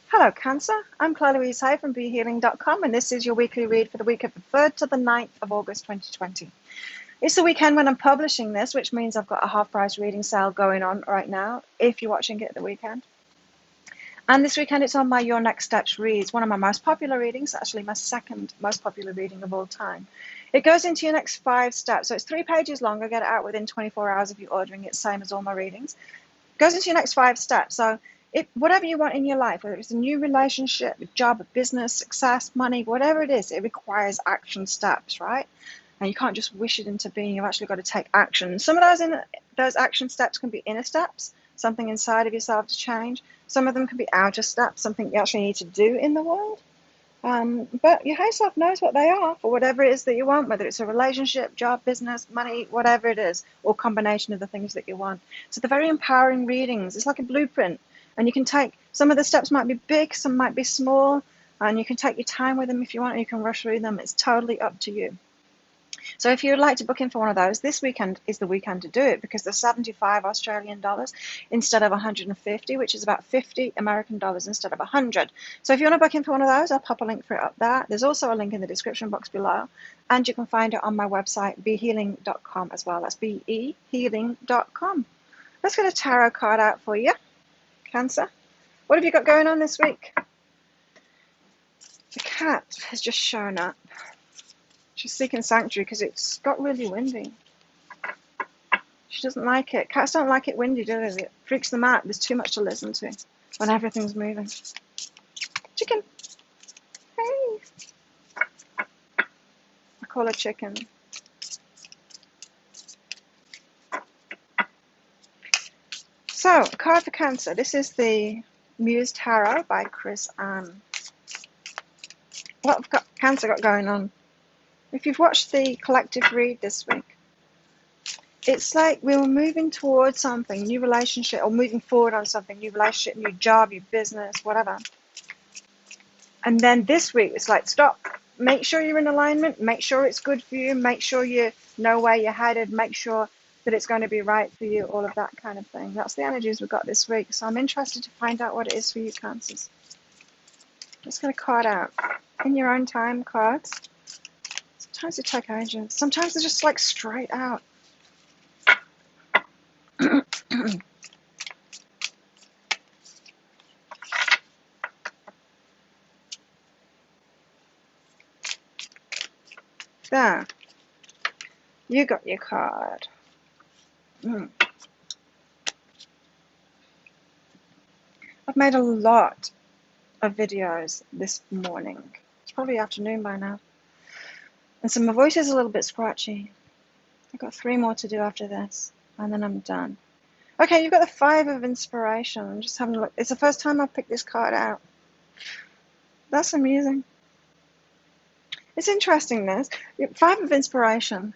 Hello Cancer, I'm Claire Louise Hay from BeHealing.com and this is your weekly read for the week of the 3rd to the 9th of August 2020. It's the weekend when I'm publishing this, which means I've got a half-price reading sale going on right now if you're watching it at the weekend. And this weekend it's on my Your Next Steps reads, one of my most popular readings, actually my second most popular reading of all time. It goes into your next 5 steps, so it's 3 pages long. I get it out within 24 hours if you're ordering it, same as all my readings. It goes into your next 5 steps, so whatever you want in your life, whether it's a new relationship, a job, a business, success, money, whatever it is, it requires action steps, right? And you can't just wish it into being. You've actually got to take action. Some of those action steps can be inner steps, something inside of yourself to change. Some of them can be outer steps, something you actually need to do in the world. But your higher self knows what they are for whatever it is that you want, whether it's a relationship, job, business, money, whatever it is, or combination of the things that you want. So they're very empowering readings. It's like a blueprint. And you can take, some of the steps might be big, some might be small, and you can take your time with them if you want, or you can rush through them. It's totally up to you. So if you'd like to book in for one of those, this weekend is the weekend to do it because they're 75 Australian dollars instead of 150, which is about 50 American dollars instead of 100. So if you want to book in for one of those, I'll pop a link for it up there. There's also a link in the description box below, and you can find it on my website, behealing.com as well. That's behealing.com. Let's get a tarot card out for you, Cancer. What have you got going on this week? The cat has just shown up. She's seeking sanctuary because it's got really windy. She doesn't like it. Cats don't like it windy, do they? It freaks them out. There's too much to listen to when everything's moving. Chicken. Hey. I call her Chicken. So, card for Cancer. This is the Muse Tarot by Chris Ann. What have Cancer got going on? If you've watched the collective read this week, it's like we were moving towards something, new relationship, or moving forward on something, new relationship, new job, new business, whatever. And then this week, it's like, stop. Make sure you're in alignment. Make sure it's good for you. Make sure you know where you're headed. Make sure that it's going to be right for you, all of that kind of thing. That's the energies we've got this week. So I'm interested to find out what it is for you, Cancers. Let's get a card out. In your own time, cards. Sometimes they take ages. Sometimes they're just like straight out. There. You got your card. I've made a lot of videos this morning. It's probably afternoon by now. And so my voice is a little bit scratchy. I've got 3 more to do after this, and then I'm done. Okay, you've got the 5 of Inspiration. I'm just having a look. It's the first time I've picked this card out. That's amusing. It's interesting, this. 5 of Inspiration.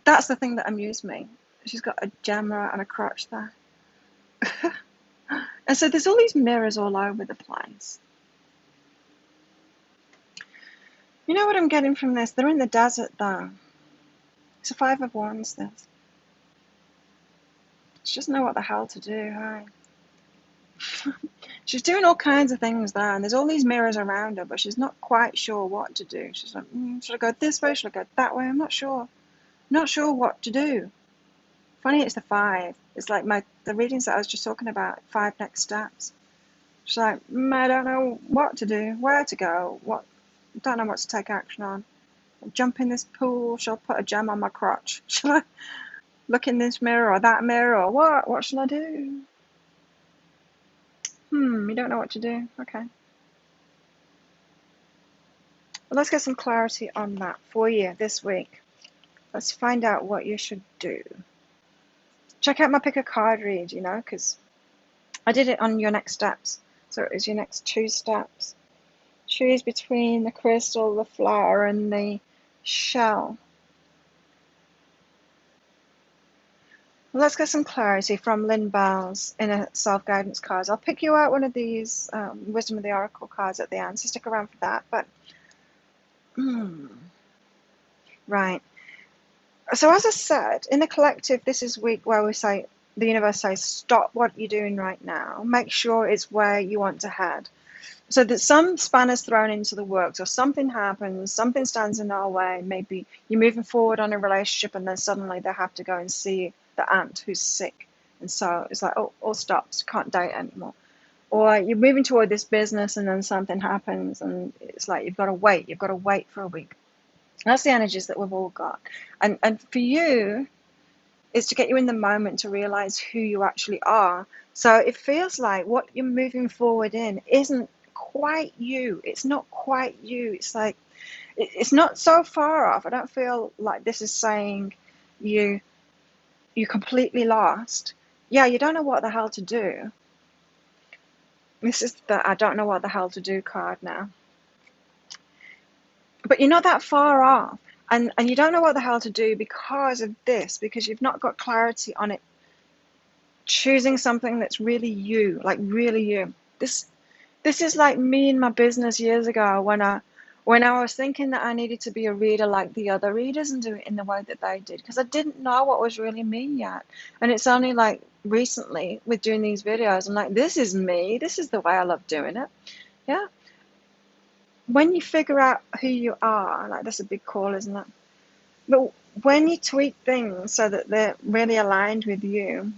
That's the thing that amused me. She's got a gemma and a crotch there. And so there's all these mirrors all over the place. You know what I'm getting from this? They're in the desert, though. It's a 5 of Wands, this. She doesn't know what the hell to do, hey? She's doing all kinds of things there, and there's all these mirrors around her, but she's not quite sure what to do. She's like, should I go this way? Should I go that way? I'm not sure. Not sure what to do. Funny, it's the 5. It's like the readings that I was just talking about, 5 next steps. She's like, I don't know what to do, where to go, don't know what to take action on. I'll jump in this pool, she'll put a gem on my crotch. Shall I look in this mirror or that mirror or what? What shall I do? You don't know what to do. Okay. Well, let's get some clarity on that for you this week. Let's find out what you should do. Check out my pick a card read, because I did it on your next steps. So it was your next 2 steps. Choose between the crystal, the flower, and the shell. Well, let's get some clarity from Lynn Bell's Inner Self-Guidance cards. I'll pick you out one of these Wisdom of the Oracle cards at the end, so stick around for that. But, right. So as I said, in the collective, this is week where we say the universe says, stop what you're doing right now. Make sure it's where you want to head. So that some spanner's thrown into the works, or something happens, something stands in our way. Maybe you're moving forward on a relationship and then suddenly they have to go and see the aunt who's sick. And so it's like, oh, all stops, can't date anymore. Or you're moving toward this business and then something happens and it's like you've got to wait for a week. That's the energies that we've all got. And for you, is to get you in the moment to realize who you actually are. So it feels like what you're moving forward in isn't quite you. It's not quite you. It's like, it's not so far off. I don't feel like this is saying you're completely lost. Yeah, you don't know what the hell to do. This is the I don't know what the hell to do card now. But you're not that far off. And you don't know what the hell to do because of this, because you've not got clarity on it. Choosing something that's really you, like really you. This is like me in my business years ago when I was thinking that I needed to be a reader like the other readers and do it in the way that they did, because I didn't know what was really me yet. And it's only like recently with doing these videos, I'm like, this is me. This is the way I love doing it. Yeah. When you figure out who you are, like that's a big call, isn't it? But when you tweak things so that they're really aligned with you,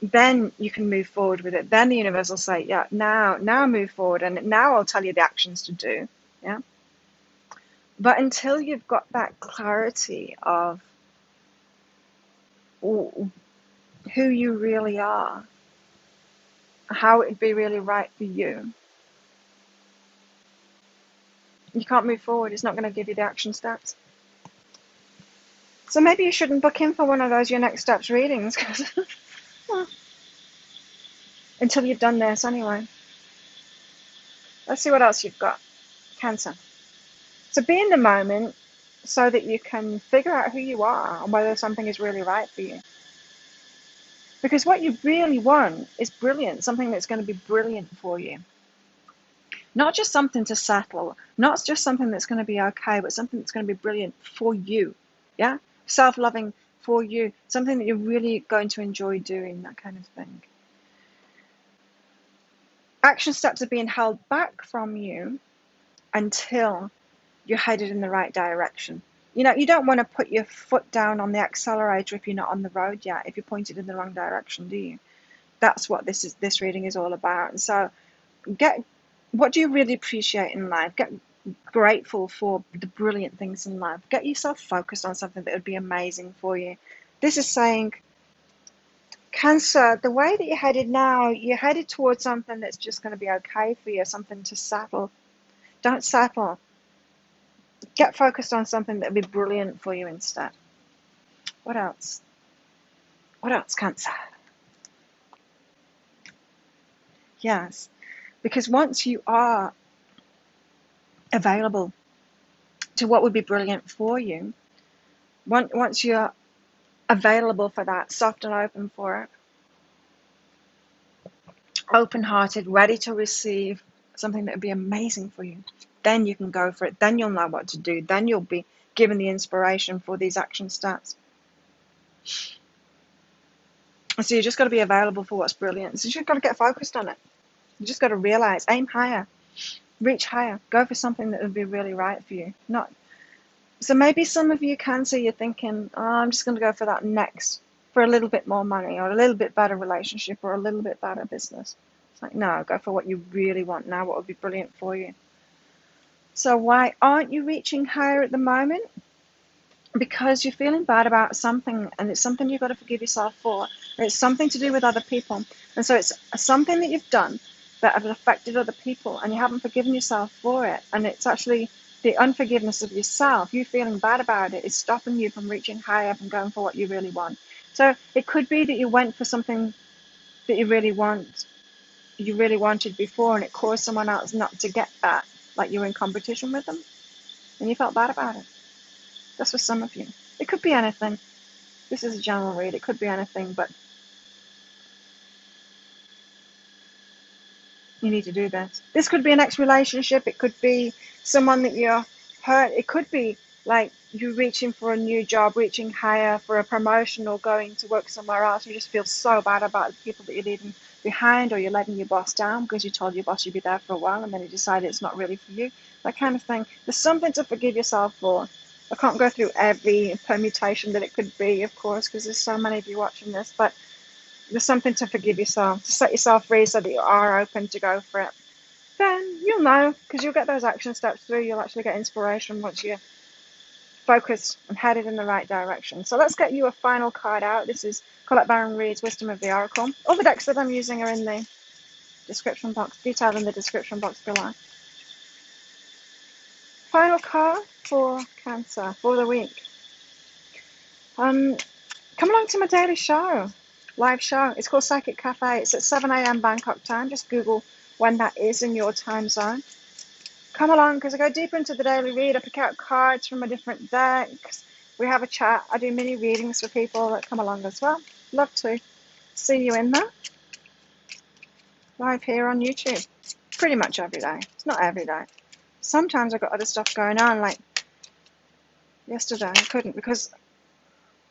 then you can move forward with it. Then the universe will say, yeah, now move forward, and now I'll tell you the actions to do. Yeah. But until you've got that clarity of who you really are, how it'd be really right for you, you can't move forward. It's not going to give you the action steps. So maybe you shouldn't book in for one of those your next steps readings, because well, until you've done this anyway. Let's see what else you've got. Cancer. So be in the moment so that you can figure out who you are and whether something is really right for you. Because what you really want is brilliant, something that's going to be brilliant for you. Not just something to settle, not just something that's going to be okay, but something that's going to be brilliant for you. Yeah? Self-loving for you, something that you're really going to enjoy doing, that kind of thing. Action steps are being held back from you until you're headed in the right direction. You know, you don't want to put your foot down on the accelerator if you're not on the road yet, if you're pointed in the wrong direction, do you? That's what this reading is all about. And so what do you really appreciate in life? Get grateful for the brilliant things in life. Get yourself focused on something that would be amazing for you. This is saying, Cancer, the way that you're headed now, you're headed towards something that's just going to be okay for you, something to settle. Don't settle. Get focused on something that would be brilliant for you instead. What else? What else, Cancer? Yes, because once you are available to what would be brilliant for you, once you're available for that, soft and open for it, open-hearted, ready to receive something that would be amazing for you, then you can go for it. Then you'll know what to do. Then you'll be given the inspiration for these action steps. So you just got to be available for what's brilliant. So you just got to get focused on it. You just got to realize, aim higher, reach higher, go for something that would be really right for you. So maybe some of you, Cancer, you're thinking, oh, I'm just going to go for that next, for a little bit more money, or a little bit better relationship, or a little bit better business. It's like, no, go for what you really want now, what would be brilliant for you. So why aren't you reaching higher at the moment? Because you're feeling bad about something, and it's something you've got to forgive yourself for. It's something to do with other people. And so it's something that you've done that have affected other people, and you haven't forgiven yourself for it. And it's actually the unforgiveness of yourself, you feeling bad about it, is stopping you from reaching higher and going for what you really want. So it could be that you went for something that you really wanted before, and it caused someone else not to get that, like you were in competition with them, and you felt bad about it. That's for some of you. It could be anything. This is a general read. It could be anything, but you need to do this. This could be an ex-relationship. It could be someone that you're hurt. It could be like you're reaching for a new job, reaching higher for a promotion, or going to work somewhere else. You just feel so bad about the people that you're leaving behind, or you're letting your boss down because you told your boss you'd be there for a while and then you decided it's not really for you. That kind of thing. There's something to forgive yourself for. I can't go through every permutation that it could be, of course, because there's so many of you watching this, but there's something to forgive yourself, to set yourself free so that you are open to go for it. Then you'll know, because you'll get those action steps through. You'll actually get inspiration once you're focused and headed in the right direction. So let's get you a final card out. This is Colette Baron Reid's Wisdom of the Oracle. All the decks that I'm using are in the description box, detailed in the description box below. Final card for Cancer for the week. Come along to my daily show, live show. It's called Psychic Cafe. It's at 7 a.m. Bangkok time. Just Google when that is in your time zone. Come along, because I go deeper into the daily read. I pick out cards from my different decks. We have a chat. I do mini readings for people that come along as well. Love to see you in there. Live here on YouTube. Pretty much every day. It's not every day. Sometimes I've got other stuff going on, like yesterday I couldn't because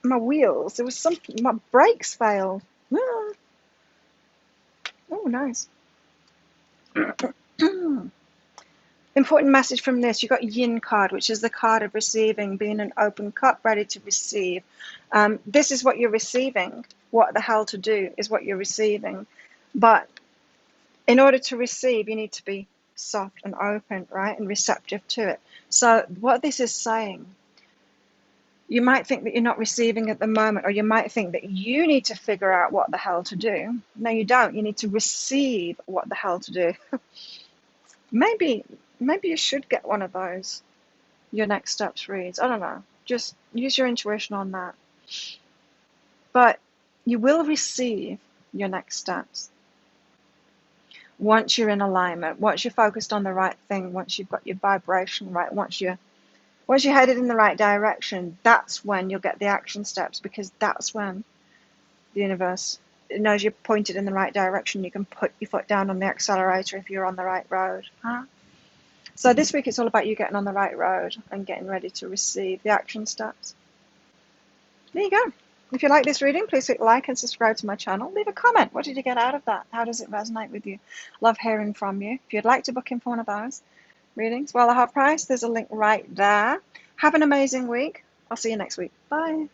my wheels, there was something, my brakes failed. Oh, nice. Important message from this. You got Yin card, which is the card of receiving, being an open cup, ready to receive. This is what you're receiving. What the hell to do is what you're receiving. But in order to receive, you need to be soft and open, right, and receptive to it. So what this is saying, you might think that you're not receiving at the moment, or you might think that you need to figure out what the hell to do. No, you don't. You need to receive what the hell to do. Maybe you should get one of those, your next steps reads. I don't know. Just use your intuition on that. But you will receive your next steps once you're in alignment, once you're focused on the right thing, once you've got your vibration right, once you're headed in the right direction. That's when you'll get the action steps, because that's when the universe knows you're pointed in the right direction. You can put your foot down on the accelerator if you're on the right road. So this week it's all about you getting on the right road and getting ready to receive the action steps. There you go. If you like this reading, please click like and subscribe to my channel. Leave a comment. What did you get out of that? How does it resonate with you? Love hearing from you. If you'd like to book in for one of those readings, well, a half price, there's a link right there. Have an amazing week. I'll see you next week. Bye.